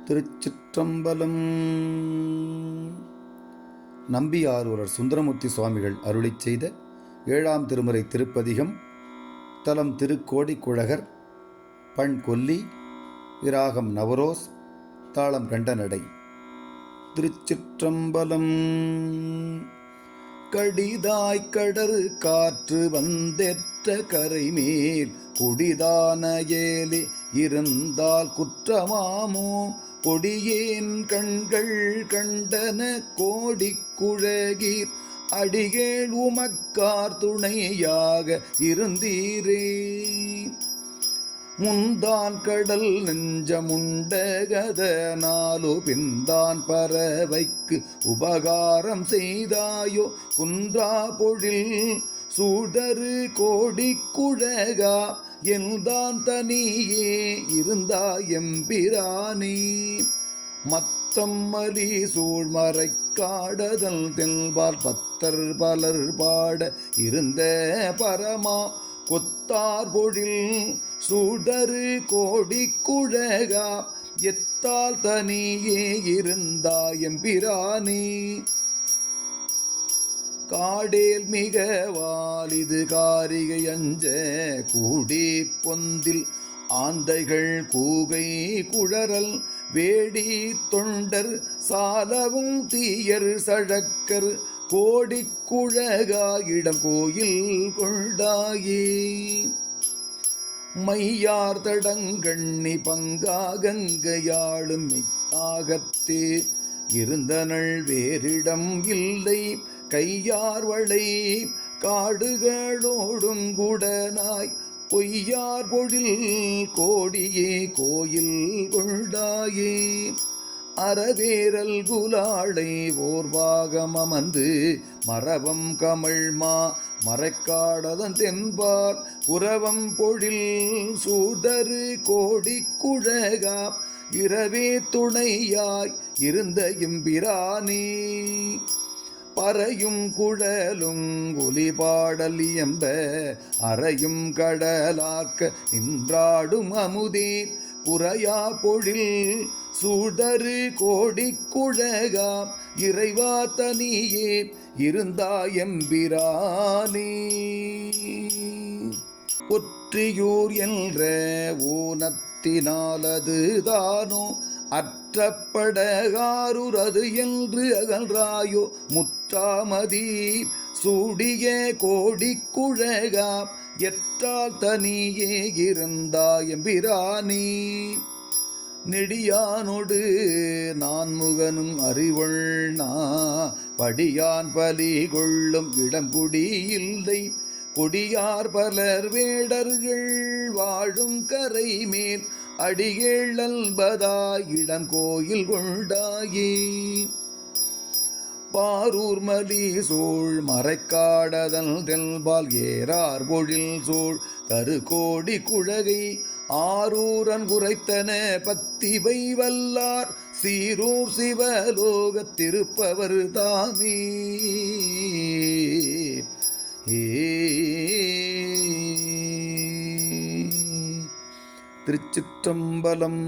திருச்சிற்றம்பலம். நம்பியாரூரர் சுந்தரமூர்த்தி சுவாமிகள் அருளிச் செய்த 7ஆம் திருமுறை திருப்பதிகம். தலம் திருக்கோடிக்குழகர். பண் கொல்லி. விராகம் நவரோஸ். தாளம் கண்டநடை. திருச்சிற்றம்பலம். கடிதாய்க் கடறு காற்று வந்தெற்ற கரைமேல் குடிதான ஏலி இருந்தால் குற்றமாமோ கொடியேன் கண்கள் கண்டன கோடிக்குழகீர் அடிகேள் உமக்கார் துணையாக இருந்தீரே. முந்தான் கடல் நெஞ்சமுண்டகதனாலோ பின்தான் பறவைக்கு உபகாரம் செய்தாயோ குன்றா பொழில் சூடரு கோடிக்குழகா எல்தான் தனியே இருந்தாயெம்பிரானே. மத்தம்மலி சூழ்மறை காடதல் தெல்பால் பத்தர் பலர் பாட இருந்த பரமா கொத்தார் பொழில் சூடரு கோடிக்குழகா எத்தால் தனியே இருந்தாயெம்பிரானே. காடேல் மிக வாலிது காரிகை அஞ்ச கூடி பொந்தில் ஆந்தைகள் கூகை குழறல் வேடி தொண்டர் சாலவும் தீயர் சழக்கர் கோடிக்குழகா இடம் கோயில் கொண்டாயே. மையார் தடங்கண்ணி பங்கா கங்கையாளும் மெய்யாகத்தே இருந்தனள் வேறிடம் இல்லை கையார்வளை காடுகளோடுங்குடனாய் பொய்யார் பொழில் கோடியே கோயில் கொண்டாயே. அறவேரல் குலாளை ஓர்வாகம் அமர்ந்து மரபம் கமழ்மா மறைக்காடதன் தென்பார் புறவம் பொழில் சூடரு கோடிக்குழகா இரவே துணையாய் இருந்த எம்பிரானே. பறையும் குழலும் ஒலிபாடல் இயம்ப அறையும் கடலாக்க நின்றாடும் அமுதே புறையா பொழில் சூடரு கோடிக்குழகா இறைவா தனியே இருந்தாயெம்பிரானே. ஒற்றியூர் என்ற ஊனத்தினாலது தானோ அற்றப்படகாருரது என்று அகன்றாயோ முற்றாமதி சூடிய கோடிக்குழகா எற்றால் தனியே இருந்தாயெம்பிரானே. நெடியானொடு நான்முகனும் அறிவொள்னா படியான் பலி கொள்ளும் இடங்குடி இல்லை கொடியார் பலர் வேடர்கள் வாழும் கரை மேல் அடிகேள் அல்பதாய் இடம் கோயில் கொண்டாயே. பாரூர் மலி சூழ் மறைக்காடதல் தெல்பால் ஏறார் பொழில் சூழ் தரு கோடி குழகை ஆரூரன் குறைத்தன பத்திவை வல்லார் சீரூர் சிவலோகத்திருப்பவர் தாமே. திருச்சிற்றம்பலம்.